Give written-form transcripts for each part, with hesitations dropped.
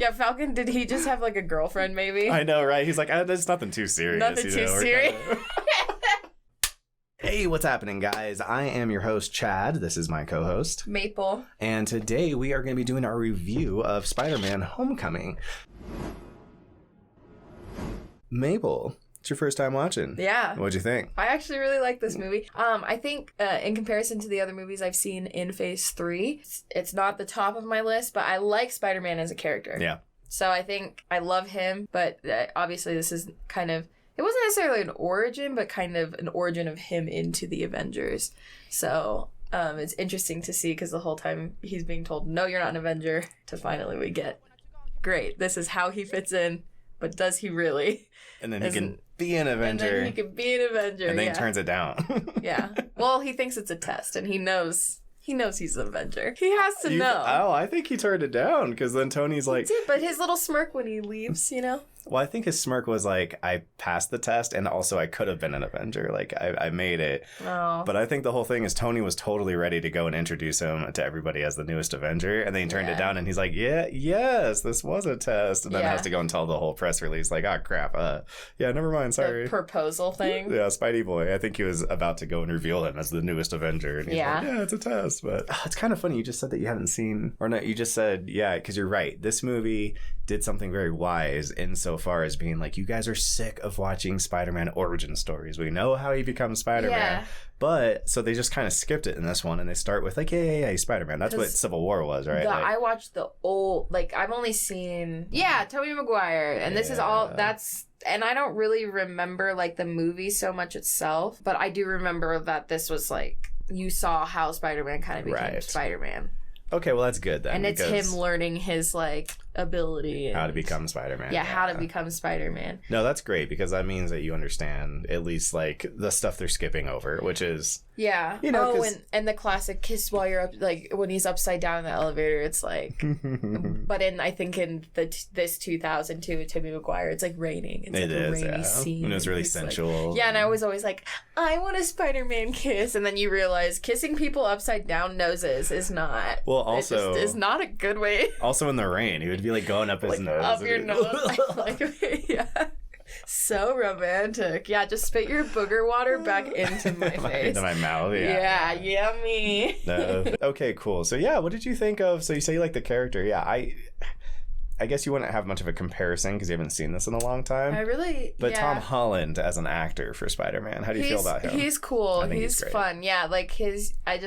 Yeah, Falcon, did he just have like a girlfriend maybe? I know, right? He's like, there's nothing too serious. Nothing too serious. Hey, what's happening, guys? I am your host, Chad. This is my co-host, Maple. And today we are going to be doing our review of Spider-Man Homecoming. Maple, it's your first time watching. Yeah. What'd you think? I actually really like this movie. I think in comparison to the other movies I've seen in Phase 3, it's not the top of my list, but I like Spider-Man as a character. Yeah. So I think I love him, but obviously this is kind of... It wasn't necessarily an origin, but kind of an origin of him into the Avengers. So it's interesting to see because the whole time he's being told, no, you're not an Avenger, to finally we get, great, this is how he fits in, but does he really? And then he can be an Avenger. And then he can be an Avenger, and then he turns it down. Yeah. Well, he thinks it's a test, and he knows he's an Avenger. He has to know. Oh, I think he turned it down, because then Tony's like... He did, but his little smirk when he leaves, you know? Well, I think his smirk was like, I passed the test, and also I could have been an Avenger. Like, I made it. Oh. But I think the whole thing is Tony was totally ready to go and introduce him to everybody as the newest Avenger, and then he turned it down, and he's like, yes, this was a test. And then has to go and tell the whole press release, like, crap. Yeah, never mind, sorry. The proposal thing? Yeah, Spidey boy. I think he was about to go and reveal him as the newest Avenger. And he's like, yeah, it's a test. But it's kind of funny. You just said that you hadn't seen, or no, you just said, yeah, because you're right. This movie did something very wise insofar as being like, you guys are sick of watching Spider-Man origin stories. We know how he becomes Spider-Man. Yeah. But, so they just kind of skipped it in this one, and they start with like, yeah, he's Spider-Man. That's what Civil War was, right? I watched the old, like, I've only seen, Tobey Maguire, and this is all, and I don't really remember, like, the movie so much itself, but I do remember that this was, like, you saw how Spider-Man kind of became Spider-Man. Okay, well, that's good then. And it's him learning his, like, ability. And, how to become Spider-Man. Yeah, how to become Spider-Man. No, that's great, because that means that you understand at least, like, the stuff they're skipping over, which is... Yeah. You know, and the classic kiss while you're up, like, when he's upside down in the elevator, it's like... But I think in this 2002 with Tobey Maguire, it's, like, raining. It's, like, a rainy scene. And it was really sensual. Like, and I was always like, I want a Spider-Man kiss. And then you realize kissing people upside down noses is not... Well, also... It just is not a good way. Also in the rain, he would be, like, going up his nose. Up your nose. Yeah. So romantic. Yeah, just spit your booger water back into my face. Into my mouth, yeah. Yeah, yummy. No. Okay, cool. So, yeah, what did you think of... So, you say you like the character. Yeah, I guess you wouldn't have much of a comparison because you haven't seen this in a long time. But Tom Holland as an actor for Spider-Man, how do you feel about him? He's cool. He's fun. Yeah, like I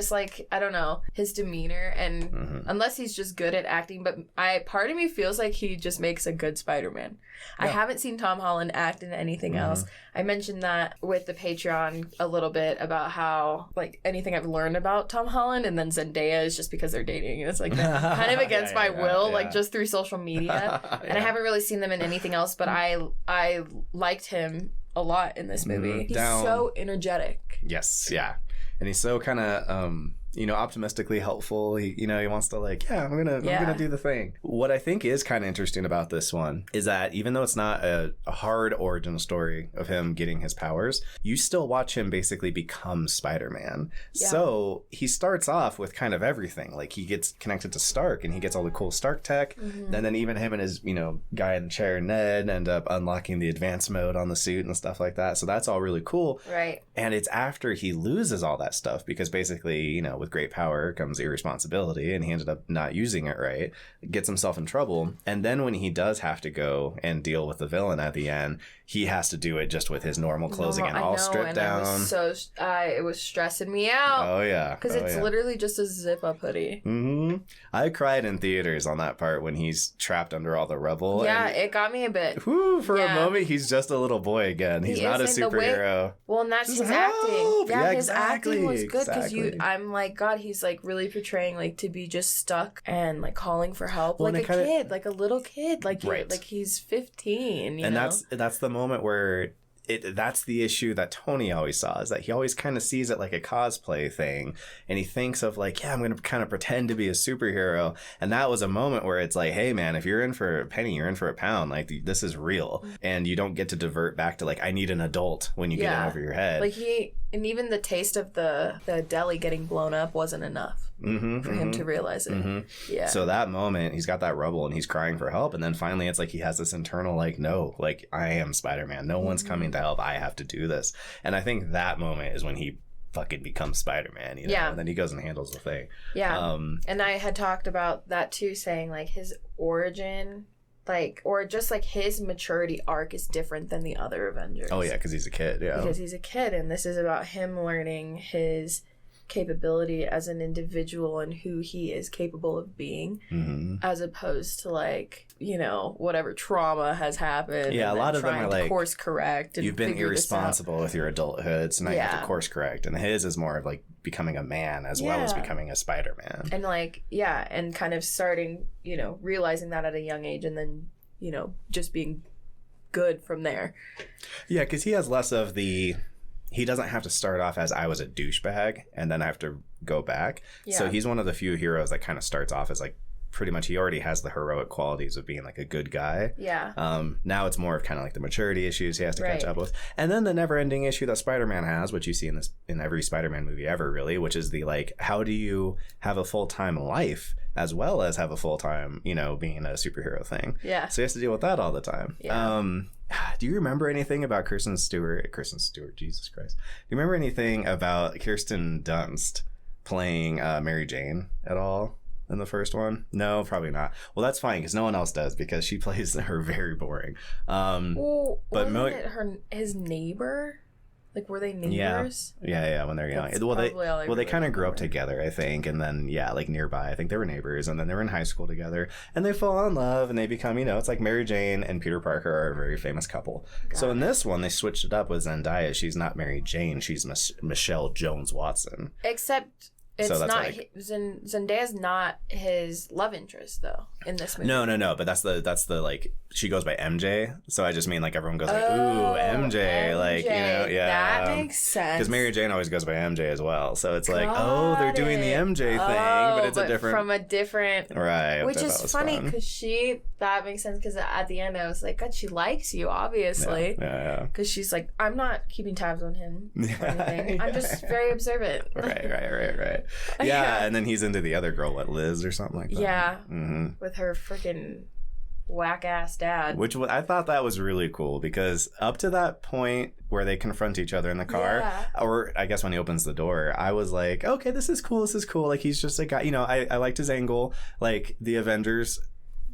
don't know, his demeanor, and unless he's just good at acting, but part of me feels like he just makes a good Spider-Man. Yeah. I haven't seen Tom Holland act in anything else. I mentioned that with the Patreon a little bit about how, like, anything I've learned about Tom Holland, and then Zendaya is just because they're dating, and it's like kind of against my will, like just through social media. And I haven't really seen them in anything else, but I liked him a lot in this movie. He's so energetic. Yes, yeah. And he's so kind of optimistically helpful. He wants to, like, I'm gonna do the thing. What I think is kind of interesting about this one is that even though it's not a hard origin story of him getting his powers, you still watch him basically become Spider-Man. Yeah. So he starts off with kind of everything. Like, he gets connected to Stark, and he gets all the cool Stark tech. And then even him and his, guy in the chair, Ned, end up unlocking the advanced mode on the suit and stuff like that. So that's all really cool. Right. And it's after he loses all that stuff, because basically, with great power comes irresponsibility, and he ended up not using it right, gets himself in trouble. And then when he does have to go and deal with the villain at the end, he has to do it just with his normal clothing and all stripped down. It was stressing me out. Oh yeah, because it's literally just a zip-up hoodie. I cried in theaters on that part when he's trapped under all the rubble. Yeah, it got me a bit. For a moment, he's just a little boy again. He's not a superhero. Well, and that's his acting. Yeah, his acting was good, because I'm like, God, he's like really portraying like to be just stuck and like calling for help, like a kid, like a little kid, like he's 15. You know? That's the moment where that's the issue that Tony always saw, is that he always kind of sees it like a cosplay thing, and he thinks of like, I'm going to kind of pretend to be a superhero. And that was a moment where it's like, hey man, if you're in for a penny, you're in for a pound. Like, this is real, and you don't get to divert back to like, I need an adult when you get in over your head. Like And even the taste of the deli getting blown up wasn't enough for him to realize it. Yeah. So that moment, he's got that rubble and he's crying for help. And then finally it's like he has this internal like, no, like I am Spider-Man. No one's coming to help. I have to do this. And I think that moment is when he fucking becomes Spider-Man, you know? Yeah. And then he goes and handles the thing. Yeah. And I had talked about that too, saying like his origin... like, or just like his maturity arc is different than the other Avengers. Oh yeah, because he's a kid. Yeah, because he's a kid, and this is about him learning his capability as an individual and who he is capable of being, as opposed to like, you know, whatever trauma has happened. Yeah, a lot of them are like course correct. And you've been irresponsible with your adulthood, so now you have to course correct. And his is more of like becoming a man as well as becoming a Spider-Man. And like, and kind of starting, you know, realizing that at a young age, and then, you know, just being good from there. Yeah, because he has less of the... He doesn't have to start off as I was a douchebag and then I have to go back. Yeah. So he's one of the few heroes that kind of starts off as like pretty much he already has the heroic qualities of being like a good guy. Yeah. Now it's more of kind of like the maturity issues he has to catch up with. And then the never-ending issue that Spider-Man has, which you see in every Spider-Man movie ever, really, which is the like, how do you have a full-time life as well as have a full-time, you know, being a superhero thing? Yeah. So he has to deal with that all the time. Yeah. Do you remember anything about Kristen Stewart, Jesus Christ. Do you remember anything about Kirsten Dunst playing Mary Jane at all in the first one? No, probably not. Well, that's fine because no one else does because she plays her very boring. Well, wasn't it his neighbor? Like, were they neighbors? Yeah, when they're young. They kind of grew up together, I think, and then like nearby, I think they were neighbors, and then they were in high school together, and they fall in love, and they become, you know, it's like Mary Jane and Peter Parker are a very famous couple. So in this one, they switched it up with Zendaya. She's not Mary Jane, she's Michelle Jones Watson. Except it's not like, Zendaya's not his love interest though in this movie. No, but that's the like she goes by MJ, so I just mean like everyone goes like ooh MJ, like, you know, that makes sense because Mary Jane always goes by MJ as well, so it's like they're doing the MJ thing, but it's a different from a different which is funny because that makes sense because at the end I was like, God, she likes you obviously, because she's like, I'm not keeping tabs on him or anything. I'm just very observant. Right. Yeah, and then he's into the other girl, Liz or something like that. Yeah, with her freaking whack ass dad. Which I thought that was really cool because up to that point where they confront each other in the car, or I guess when he opens the door, I was like, okay, this is cool. Like he's just a guy. You know, I liked his angle. Like the Avengers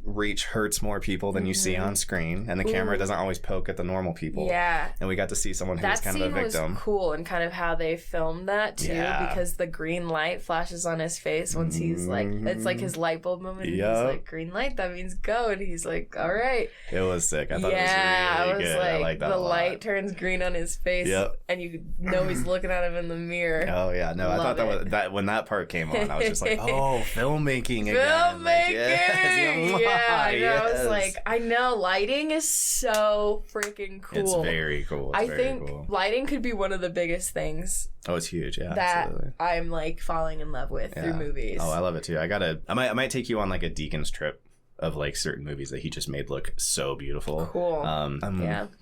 reach hurts more people than you see on screen, and the camera doesn't always poke at the normal people. Yeah, and we got to see someone who's kind of a victim. That scene was cool, and kind of how they filmed that too, because the green light flashes on his face once he's like, it's like his light bulb moment. He's like, green light, that means go, and he's like, all right. It was sick. I thought it was really good. Like, I like that the a lot. Light turns green on his face, and you know he's looking at him in the mirror. Oh yeah, no, I thought that when that part came on, I was just like, oh, filmmaking again. Filmmaking, like, yeah. I was like, I know lighting is so freaking cool. It's very cool. I think lighting could be one of the biggest things. Oh, it's huge. Yeah, that absolutely. I'm like falling in love with through movies. Oh, I love it too. I might take you on like a Deacon's trip of like certain movies that he just made look so beautiful. Cool. I'm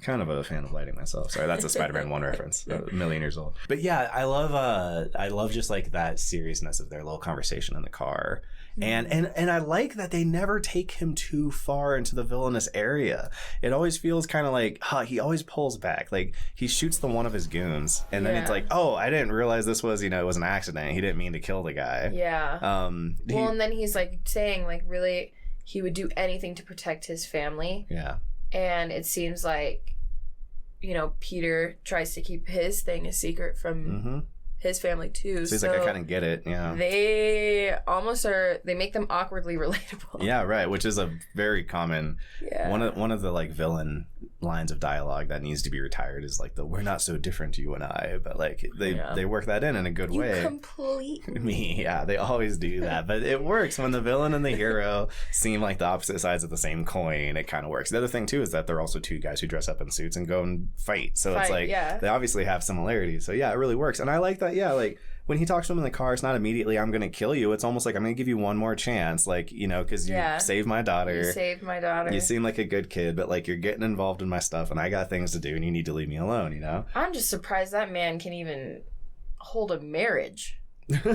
kind of a fan of lighting myself. Sorry, that's a Spider-Man 1 reference. A million years old. But yeah, I love just like that seriousness of their little conversation in the car. And I like that they never take him too far into the villainous area. It always feels kind of like, he always pulls back. Like he shoots one of his goons, and then it's like, oh, I didn't realize this was, you know, it was an accident. He didn't mean to kill the guy. Yeah. And then he's like saying like really he would do anything to protect his family. Yeah. And it seems like, you know, Peter tries to keep his thing a secret from his family too. So he's like, I kind of get it. Yeah. They almost they make them awkwardly relatable. Yeah, right. Which is a very common one of the like villain lines of dialogue that needs to be retired is like we're not so different, you and I, but like they work that in a good way. You complete me. Yeah, they always do that, but it works when the villain and the hero seem like the opposite sides of the same coin. It kind of works. The other thing too is that they're also two guys who dress up in suits and go and fight. So it's like they obviously have similarities. So yeah, it really works, and I like that. Yeah, like when he talks to him in the car, it's not immediately, I'm going to kill you. It's almost like, I'm going to give you one more chance. Like, you know, because you saved my daughter. You saved my daughter. You seem like a good kid, but like, you're getting involved in my stuff and I got things to do and you need to leave me alone, you know? I'm just surprised that man can even hold a marriage. Like,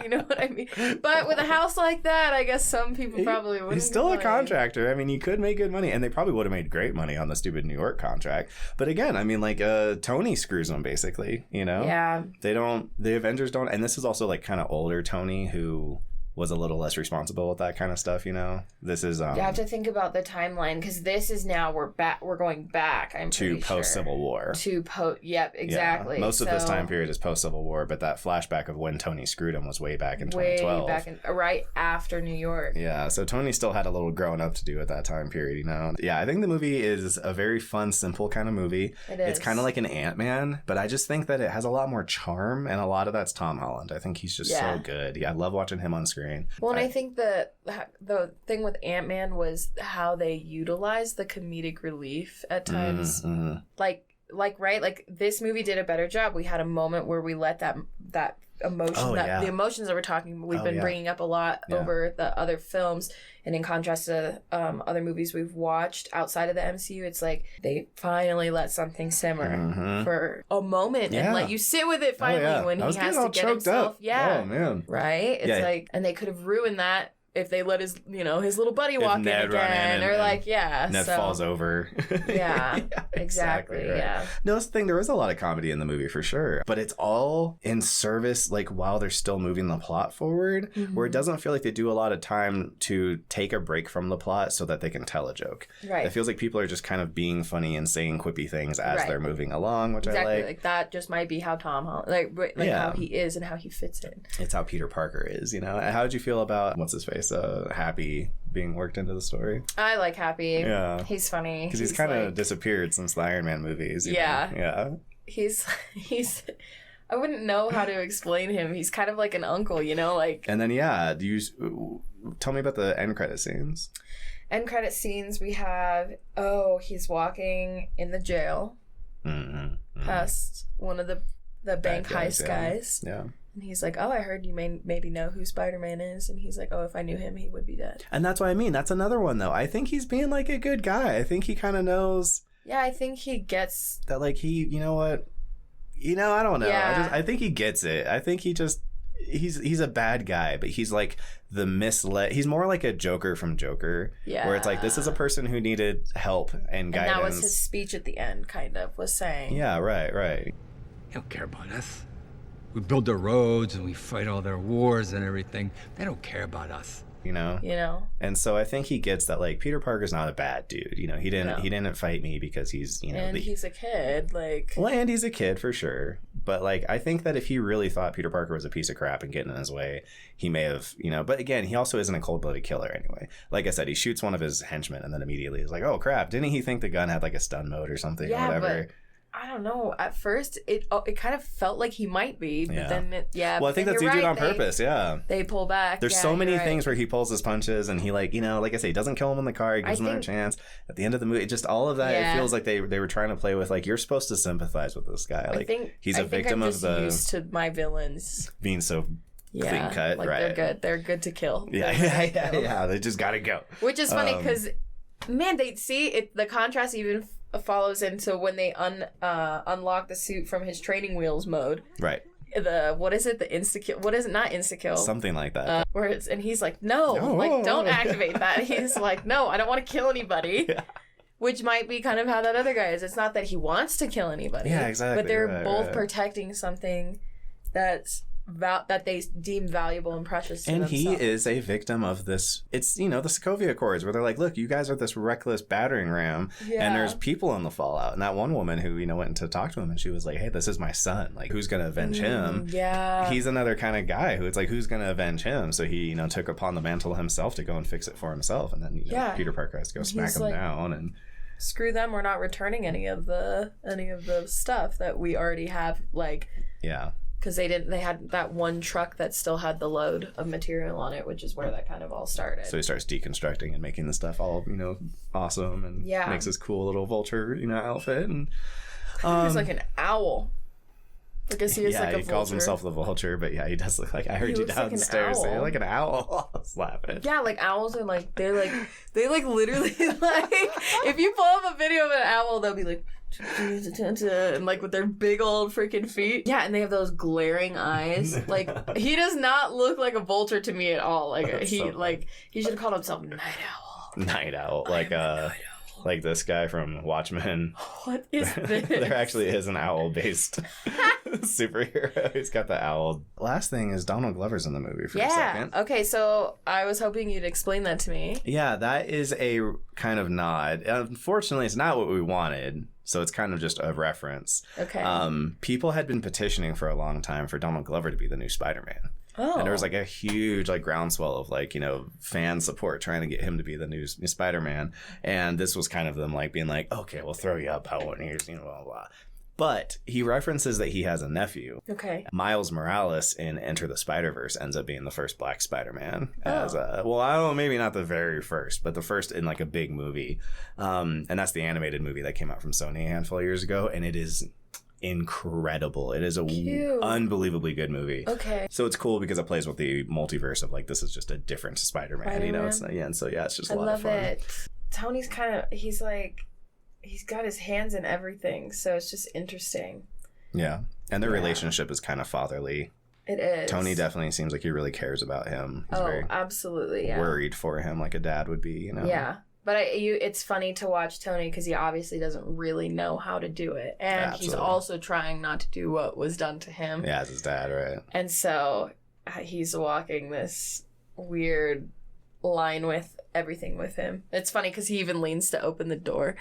you know what I mean? But with a house like that, I guess some people probably wouldn't. He's still a contractor. I mean, he could make good money, and they probably would have made great money on the stupid New York contract. But again, I mean, like, Tony screws them, basically, you know? Yeah. The Avengers don't, and this is also like kind of older Tony who was a little less responsible with that kind of stuff, you know? This is... you have to think about the timeline, because this is now, we're going back, I'm pretty sure. To post-Civil War. Yep, exactly. Yeah. Most of this time period is post-Civil War, but that flashback of when Tony screwed him was way back in 2012. Way back right after New York. Yeah, so Tony still had a little growing up to do at that time period, you know? Yeah, I think the movie is a very fun, simple kind of movie. It is. It's kind of like an Ant-Man, but I just think that it has a lot more charm, and a lot of that's Tom Holland. I think he's just so good. Yeah, I love watching him on screen. Well, and I think the thing with Ant-Man was how they utilized the comedic relief at times. Mm-hmm. Like this movie did a better job. We had a moment where we let that emotion, the emotions that we're talking, we've been bringing up a lot over the other films, and in contrast to other movies we've watched outside of the MCU, it's like they finally let something simmer for a moment and let you sit with it finally when he has to get himself up. Oh man, right? It's like, and they could have ruined that if they let his little buddy walk in again, or like, Ned falls over. Exactly. Yeah. No, that's the thing. There is a lot of comedy in the movie for sure, but it's all in service, like while they're still moving the plot forward, where it doesn't feel like they do a lot of time to take a break from the plot so that they can tell a joke. Right. It feels like people are just kind of being funny and saying quippy things as they're moving along, which I like. Like that just might be how Tom Holland, like how he is and how he fits in. It's how Peter Parker is, you know. How did you feel about what's his face? Happy being worked into the story. I like Happy. Yeah. He's funny. Because he's kind of disappeared since the Iron Man movies. You know? Yeah. He's I wouldn't know how to explain him. He's kind of like an uncle, you know, like. And then tell me about the end credit scenes. End credit scenes, we have he's walking in the jail past one of the bank heist guys. Yeah. And he's like, I heard you maybe know who Spider-Man is. And he's like, if I knew him, he would be dead. And that's what I mean. That's another one, though. I think he's being, like, a good guy. I think he kind of knows... Yeah, I think he gets... That, like, you know what? You know, I don't know. Yeah. I think he gets it. I think he just... He's a bad guy, but he's, like, the misled... He's more like a Joker from Joker. Yeah. Where it's like, this is a person who needed help and guidance. And that was his speech at the end, kind of, was saying. Yeah, right. They don't care about us. We build their roads and we fight all their wars and everything. They don't care about us. You know? And so I think he gets that, like, Peter Parker's not a bad dude. You know, he didn't fight me because he's, you know... And he's a kid, like... Well, and he's a kid, for sure. But, like, I think that if he really thought Peter Parker was a piece of crap and getting in his way, he may have, you know... But, again, he also isn't a cold-blooded killer anyway. Like I said, he shoots one of his henchmen and then immediately is like, oh, crap, didn't he think the gun had, like, a stun mode or something or whatever? But... I don't know. At first, it kind of felt like he might be, but then Well, I think that's what he did on purpose. Yeah, they pull back. There's so many things where he pulls his punches, and he, like, you know, like I say, he doesn't kill him in the car. He gives him a chance. At the end of the movie, just all of that. It feels like they were trying to play with, like, you're supposed to sympathize with this guy. Like, he's a victim of the used to my villains being so clean cut. Like, right? They're good. They're good to kill. Yeah. They just gotta go. Which is funny because, man, they see it. The contrast even follows into when they unlock the suit from his training wheels mode. Right. What is it? The insta-kill? What is it? Not insta-kill. Something like that. And he's like, no, don't activate that. He's like, no, I don't want to kill anybody. Yeah. Which might be kind of how that other guy is. It's not that he wants to kill anybody. Yeah, exactly. But they're both protecting something that they deem valuable and precious to themselves. He is a victim of this. It's, you know, the Sokovia Accords, where they're like, look, you guys are this reckless battering ram, and there's people in the fallout. And that one woman who, you know, went to talk to him, and she was like, hey, this is my son. Like, who's going to avenge him? Yeah. He's another kind of guy who it's like, who's going to avenge him? So he, you know, took upon the mantle himself to go and fix it for himself. And then, you know, Peter Parker has to go smack him down. And screw them, we're not returning any of the stuff that we already have, like... Yeah. Because they had that one truck that still had the load of material on it, which is where that kind of all started. So he starts deconstructing and making the stuff all, you know, awesome, and makes his cool little Vulture, you know, outfit. And he's like an owl. Because he is like a vulture. He calls himself the Vulture, but yeah, he does look like, I heard you downstairs. Like you're like an owl. I was laughing. Yeah, like owls are like, they literally like, if you pull up a video of an owl, they'll be like, and like with their big old freaking feet. Yeah, and they have those glaring eyes. Like, he does not look like a vulture to me at all. Like, he should have called himself Night Owl. Night Owl. Like this guy from Watchmen. What is this? There actually is an owl-based superhero. He's got the owl. Last thing is Donald Glover's in the movie for a second. Okay, so I was hoping you'd explain that to me. Yeah, that is a kind of nod. Unfortunately, it's not what we wanted. So it's kind of just a reference. Okay. People had been petitioning for a long time for Donald Glover to be the new Spider-Man. Oh. And there was like a huge like groundswell of like, you know, fan support trying to get him to be the new Spider-Man. And this was kind of them like being like, okay, we'll throw you up. How one years, you know, blah, blah. But he references that he has a nephew. Okay. Miles Morales in Enter the Spider-Verse ends up being the first Black Spider-Man. As well, I don't know, maybe not the very first, but the first in like a big movie. And that's the animated movie that came out from Sony a handful of years ago. And it is incredible. It is a unbelievably good movie. Okay. So it's cool because it plays with the multiverse of like, this is just a different Spider-Man. You know, it's not, yeah. And so, yeah, it's just a lot of fun. I love it. Tony's kind of, he's got his hands in everything, so it's just interesting. Yeah. And their relationship is kind of fatherly. It is. Tony definitely seems like he really cares about him. He's very absolutely, yeah. worried for him like a dad would be, you know? Yeah. But it's funny to watch Tony because he obviously doesn't really know how to do it. And he's also trying not to do what was done to him. Yeah, as his dad, right? And so he's walking this weird line with everything with him. It's funny because he even leans to open the door.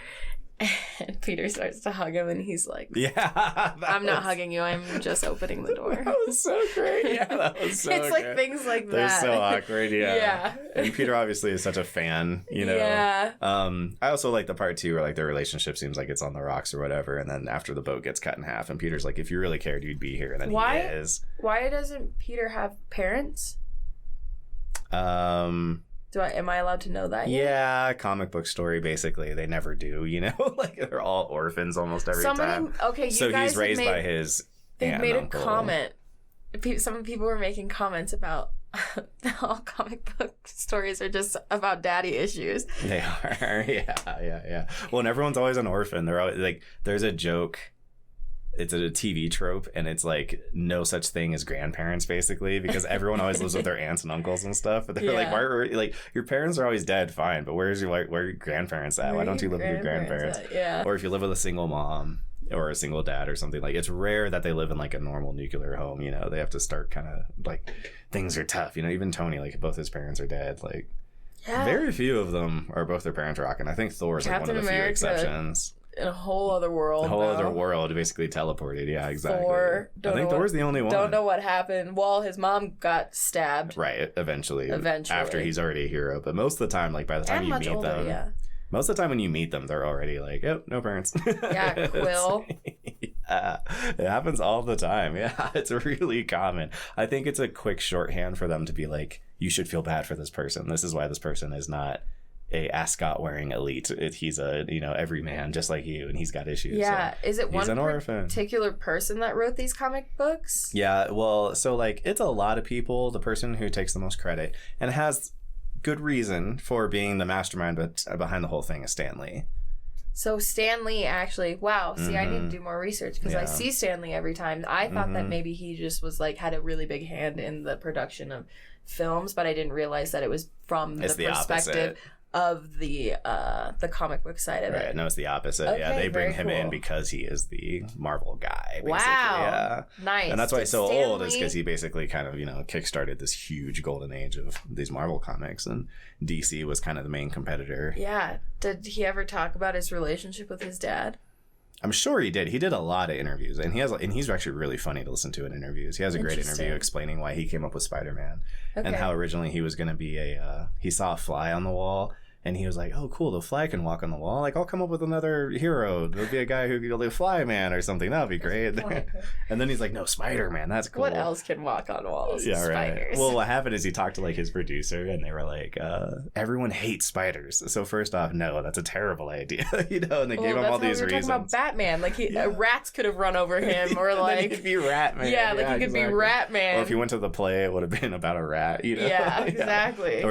And Peter starts to hug him, and he's like, "Yeah, I'm not hugging you. I'm just opening the door." That was so great. Yeah, that was so It's like things like They're that. so awkward, yeah. Yeah. And Peter obviously is such a fan, you know. Yeah. I also like the part, too, where, like, their relationship seems like it's on the rocks or whatever, and then after the boat gets cut in half, and Peter's like, if you really cared, you'd be here, and then he is. Why doesn't Peter have parents? Am I allowed to know that yet? Yeah, comic book story, basically. They never do, you know? Like, they're all orphans almost every time. Okay, so he's raised by his They made a comment. Some people were making comments about all comic book stories are just about daddy issues. They are, yeah. Well, and everyone's always an orphan. They're always, like, there's a joke. It's a TV trope, and it's like no such thing as grandparents, basically, because everyone always lives with their aunts and uncles and stuff. But they're like, why are like your parents are always dead, fine, but where are your grandparents at? Why don't you live with your grandparents? Yeah. Or if you live with a single mom or a single dad or something, like it's rare that they live in like a normal nuclear home. You know, they have to start kind of like things are tough. You know, even Tony, like both his parents are dead. Like very few of them are both their parents rocking. I think Thor's like one of the few exceptions. In a whole other world. Other world, basically teleported. Yeah, exactly. I think Thor's the only one. Don't know what happened. Well, his mom got stabbed. Right, eventually. After he's already a hero. But most of the time, like by the time you meet them, most of the time when you meet them, they're already like, oh, no parents. Yeah, Quill. Yeah, it happens all the time. Yeah, it's really common. I think it's a quick shorthand for them to be like, you should feel bad for this person. This is why this person is not a ascot wearing elite. He's a everyman just like you, and he's got issues. Yeah, so is it one particular person that wrote these comic books? Yeah, well, so like it's a lot of people. The person who takes the most credit and has good reason for being the mastermind, but behind the whole thing is Stan Lee. So Stan Lee actually, wow. See, I need to do more research because I see Stan Lee every time. I thought that maybe he just was like had a really big hand in the production of films, but I didn't realize that it was from the perspective of the comic book side of it. Right, no, it's the opposite. Okay, yeah, they bring him in because he is the Marvel guy, basically. Wow. Yeah. Nice. And that's why he's so old, is because he basically kind of, kickstarted this huge golden age of these Marvel comics, and DC was kind of the main competitor. Yeah. Did he ever talk about his relationship with his dad? I'm sure he did. He did a lot of interviews, and he's actually really funny to listen to in interviews. He has a great interview explaining why he came up with Spider-Man and how originally he was going to be he saw a fly on the wall. And he was like, oh, cool, the Fly can walk on the wall. Like, I'll come up with another hero. There'll be a guy who can do Fly Man or something. That'd be great. And then he's like, no, Spider-Man, that's cool. What else can walk on walls? Yeah, right. Spiders. Well, what happened is he talked to like his producer, and they were like, everyone hates spiders. So first off, no, that's a terrible idea. You know, and they gave him all these reasons. Talking about Batman. Like, rats could have run over him, or like... he could be Ratman. Yeah, like he could be Ratman. Or if he went to the play, it would have been about a rat, you know? Yeah, exactly.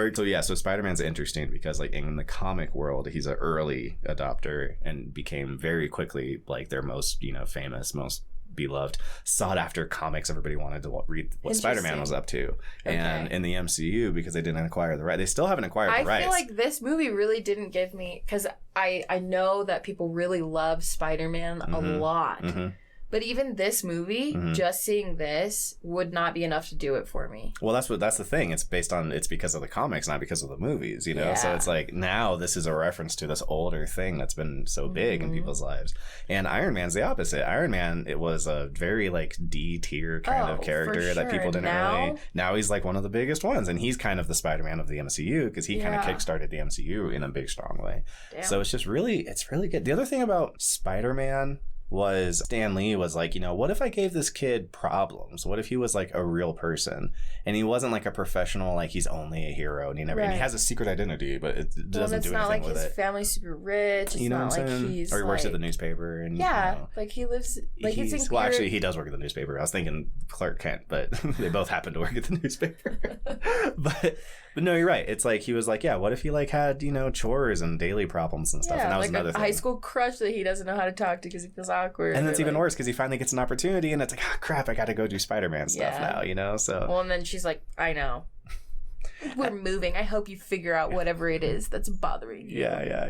So Spider-Man's interesting because like in the comic world, he's an early adopter and became very quickly like their most, you know, famous, most beloved, sought after comics. Everybody wanted to read what Spider-Man was up to. Okay. And in the MCU, because they didn't acquire the rights, they still haven't acquired the rights. I feel like this movie really didn't give me, because I know that people really love Spider-Man a lot. Mm-hmm. But even this movie, just seeing this would not be enough to do it for me. Well, that's the thing. It's because of the comics, not because of the movies, you know? Yeah. So it's like now this is a reference to this older thing that's been so big in people's lives. And Iron Man's the opposite. Iron Man, it was a very like D tier kind of character that people didn't really. Now he's like one of the biggest ones. And he's kind of the Spider-Man of the MCU because he kind of kickstarted the MCU in a big, strong way. Damn. So it's really good. The other thing about Spider-Man was Stan Lee was like, you know, what if I gave this kid problems? What if he was like a real person and he wasn't like a professional, like he's only a hero and he never and he has a secret identity, but it doesn't do anything with it. It's not like his family's super rich. It's not like he's or he works at the newspaper and you know, like he lives like it's well, actually he does work at the newspaper. I was thinking Clark Kent, but they both happen to work at the newspaper. But no, you're right. It's like he was like, yeah, what if he like had, you know, chores and daily problems and stuff? And that was another thing. High school crush that he doesn't know how to talk to because he feels awkward. And it's even worse because he finally gets an opportunity and it's like, oh crap, I got to go do Spider-Man stuff now, you know? So well, and then she's like, I know. We're moving. I hope you figure out whatever it is that's bothering you. Yeah.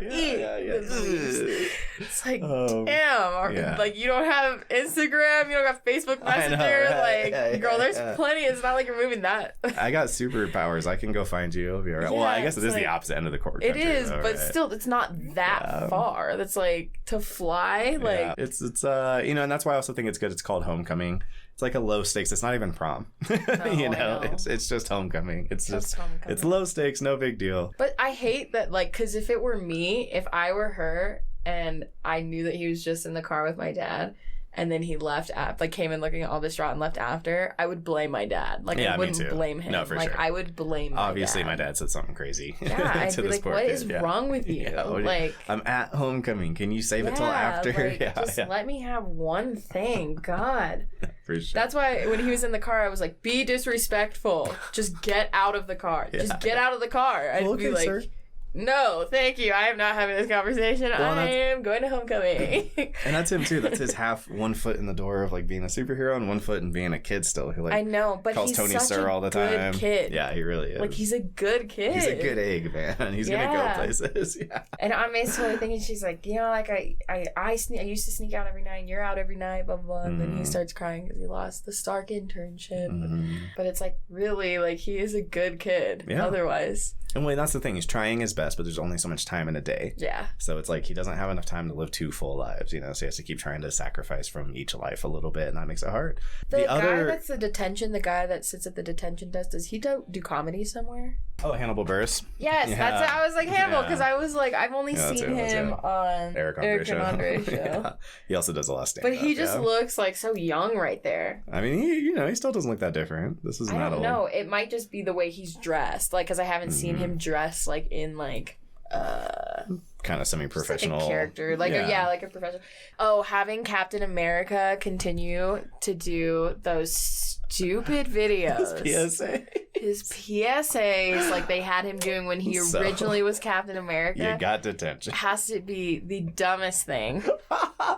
It's like, damn. Like, you don't have Instagram. You don't have Facebook Messenger. Girl, there's plenty. It's not like you're moving that. I got superpowers. I can go find you. It'll be all right. Well, I guess it is like, the opposite end of the court. It is, but still, it's not that far. That's like to fly. Like it's you know, and that's why I also think it's good. It's called Homecoming. It's like a low stakes. It's not even prom. No, you know, it's just homecoming. It's just homecoming. It's low stakes, no big deal. But I hate that, like, because if it were me, if I were her and I knew that he was just in the car with my dad and then he left came in looking all distraught and left after, I would blame my dad. Like, I wouldn't blame him. No, for sure. I would blame my Obviously, dad. my dad said something crazy. Yeah, I'd be like, what is wrong with you? Like, I'm at homecoming. Can you save it till after? Like, just let me have one thing. God. For sure. That's why when he was in the car, I was like, be disrespectful. Just get out of the car. Just get out of the car. I'd be like... Sir. No, thank you. I am not having this conversation. Well, I am going to Homecoming. And that's him too. That's his one foot in the door of like being a superhero and one foot in being a kid still. Who like I know, but calls he's Tony such Sir all the time. Good kid. Yeah, he really is. Like he's a good kid. He's a good egg, man. He's gonna go places. Yeah. And Amy's totally thinking, she's like, you know, like I used to sneak out every night. And you're out every night, blah blah blah. And then he starts crying because he lost the Stark internship. But it's like really like he is a good kid. Yeah. Otherwise. And that's the thing. He's trying his best, but there's only so much time in a day. Yeah. So it's like he doesn't have enough time to live 2 full lives, you know? So he has to keep trying to sacrifice from each life a little bit, and that makes it hard. The guy that's the detention, the guy that sits at the detention desk, does he do comedy somewhere? Oh, Hannibal Buress. Yes, that's it. I was like Hannibal because I was like, I've only seen him on Erik and Andre show. He also does a lot of stand-up. But he just looks like so young right there. I mean, he still doesn't look that different. This is not old. I don't know. It might just be the way he's dressed, like because I haven't seen him dressed like in like kind of semi-professional like a character, like like a professional. Oh, having Captain America continue to do those stupid videos. His PSAs, like they had him doing when he originally was Captain America. You got detention. Has to be the dumbest thing.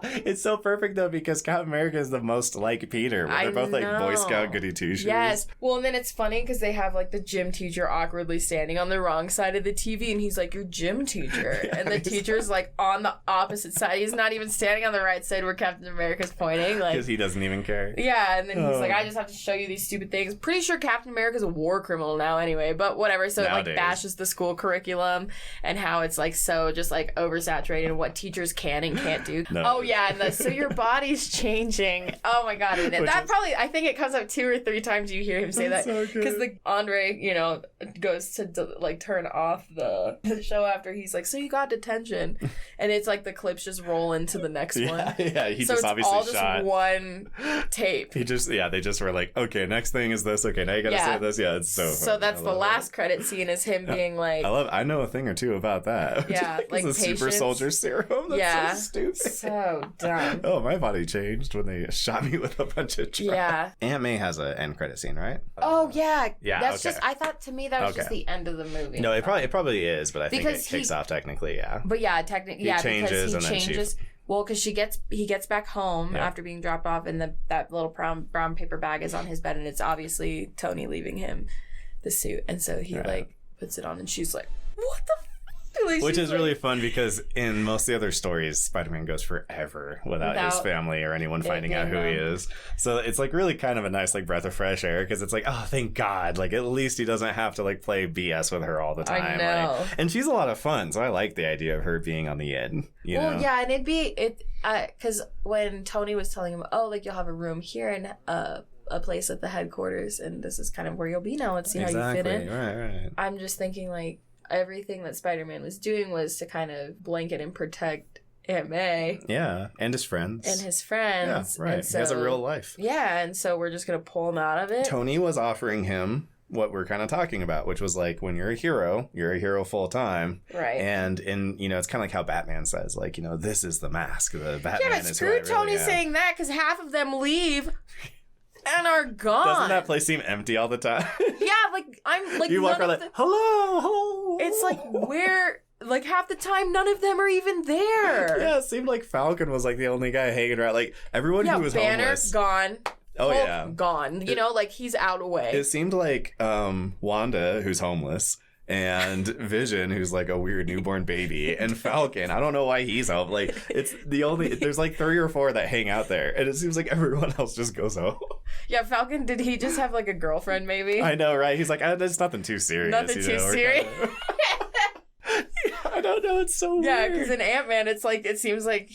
It's so perfect though because Captain America is the most like Peter. They're both like Boy Scout goody two shoes. Yes. Well, and then it's funny because they have like the gym teacher awkwardly standing on the wrong side of the TV, and he's like, "Your gym teacher," and then the teacher's like on the opposite side. He's not even standing on the right side where Captain America's pointing. Like, because he doesn't even care. Yeah, and then he's like, I just have to show you these stupid things. Pretty sure Captain America's a war criminal now anyway, but whatever. So Nowadays. it like bashes the school curriculum and how it's like so just like oversaturated and what teachers can and can't do. No. Oh yeah, and so your body's changing. Oh my god, and that probably, I think it comes up 2 or 3 times you hear him say that, because the Andre, you know, goes to like turn off the show after he's like, so you got detention, and it's like the clips just roll into the next one. Yeah, he so just it's obviously all just shot one tape. They just were like, okay, next thing is this. Okay, now you gotta say this. Yeah, it's so funny. That's the last credit scene is him being like, I know a thing or two about that. Yeah, like the super soldier serum. That's so stupid. So dumb. Oh, my body changed when they shot me with a bunch of drugs. Yeah. Aunt May has an end credit scene, right? Oh yeah. Yeah. That's just, I thought, to me that was just the end of the movie. No, it probably is, but I think because it kicks off technically. Yeah. But yeah, technically, yeah, changes because he and changes. Then well, because he gets back home after being dropped off, and that little brown paper bag is on his bed, and it's obviously Tony leaving him the suit, and so he like puts it on, and she's like, "What the?" Like, which is really fun because in most of the other stories, Spider-Man goes forever without his family or anyone finding out who he is. So it's like really kind of a nice like breath of fresh air because it's like, oh, thank God. Like at least he doesn't have to like play BS with her all the time. I know. Like, and she's a lot of fun. So I like the idea of her being on the end. You know? Yeah, and because when Tony was telling him, oh, like you'll have a room here and a place at the headquarters, and this is kind of where you'll be now. Let's see how you fit in. Right. I'm just thinking like, everything that Spider-Man was doing was to kind of blanket and protect Aunt May. Yeah, and his friends. Yeah, right. And so, he has a real life. Yeah, and so we're just going to pull him out of it. Tony was offering him what we're kind of talking about, which was like, when you're a hero full time. Right. And it's kind of like how Batman says, like, this is the mask. The Batman is who I screw really Tony am. saying that, because half of them leave and are gone. Doesn't that place seem empty all the time? Yeah, like I'm like you walk around like, hello. It's like where like half the time none of them are even there. Yeah, it seemed like Falcon was like the only guy hanging around. Like everyone who was Banner, homeless, gone. Oh Hulk, yeah, gone. Like he's out away. It seemed like Wanda, who's homeless, and Vision, who's like a weird newborn baby, and Falcon. I don't know why he's home. Like it's the only. There's like 3 or 4 that hang out there, and it seems like everyone else just goes home. Yeah, Falcon. Did he just have like a girlfriend? Maybe. I know, right? He's like, there's nothing too serious. Nothing too serious. I don't know. It's so weird. Yeah, because in Ant-Man, it's like it seems like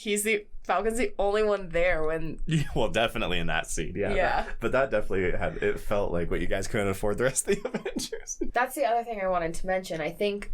Falcon's the only one there when. Well, definitely in that scene, yeah. Yeah. But that definitely it felt like what you guys couldn't afford the rest of the Avengers. That's the other thing I wanted to mention. I think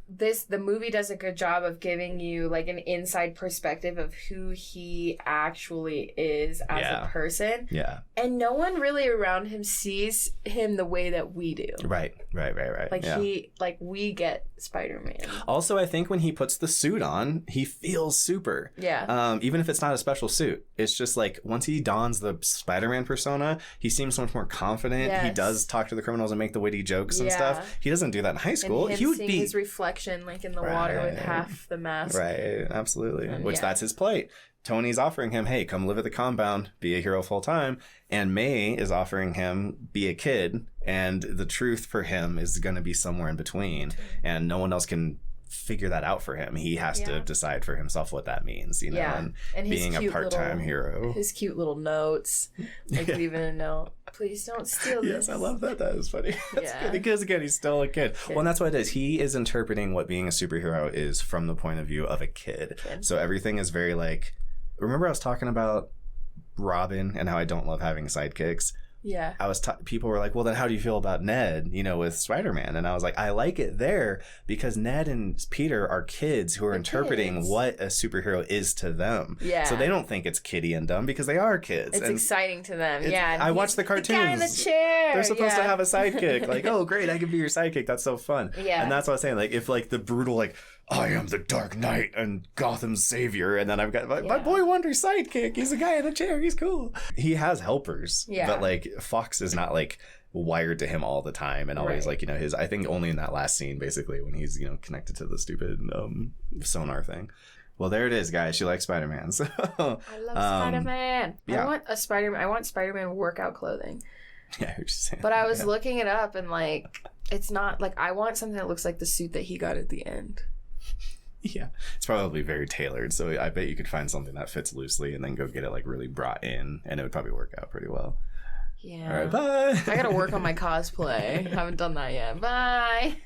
the movie does a good job of giving you like an inside perspective of who he actually is as a person. Yeah. And no one really around him sees him the way that we do. Right. Like we get Spider-Man. Also, I think when he puts the suit on, he feels super. Yeah. Even if it's not a special suit, it's just like once he dons the Spider-Man persona, he seems so much more confident. Yes. He does talk to the criminals and make the witty jokes and stuff. He doesn't do that in high school. And he would be his reflection like in the water with half the mask. Right, absolutely. Which that's his plight. Tony's offering him, hey, come live at the compound, be a hero full time. And May is offering him, be a kid. And the truth for him is going to be somewhere in between. And no one else can figure that out for him. He has to decide for himself what that means, and being a part-time hero. His cute little notes, like leaving a note. Please don't steal this. Yes, I love that. That is funny. That's good because again, he's still a kid. Well, and that's what it is. He is interpreting what being a superhero is from the point of view of a kid. So everything is very like. Remember, I was talking about Robin and how I don't love having sidekicks. Yeah. People were like, well, then how do you feel about Ned, with Spider-Man? And I was like, I like it there because Ned and Peter are kids who are interpreting what a superhero is to them. Yeah. So they don't think it's kiddie and dumb because they are kids. It's exciting to them. Yeah. I watch the cartoons. The guy in the chair. They're supposed to have a sidekick. Like, oh, great, I can be your sidekick. That's so fun. Yeah. And that's what I was saying. Like, if like the brutal, like, I am the Dark Knight and Gotham's savior, and then I've got my boy Wonder's sidekick. He's a guy in a chair. He's cool. He has helpers, but like Fox is not like wired to him all the time, and always like his. I think only in that last scene, basically, when he's connected to the stupid sonar thing. Well, there it is, guys. She likes Spider-Man. So I love Spider-Man. Yeah. I want Spider-Man workout clothing. Yeah, I heard you saying. But I was looking it up, and like it's not like I want something that looks like the suit that he got at the end. Yeah, it's probably very tailored, so I bet you could find something that fits loosely and then go get it like really brought in, and it would probably work out pretty well. Yeah. All right, bye. I gotta work on my cosplay. Haven't done that yet. Bye.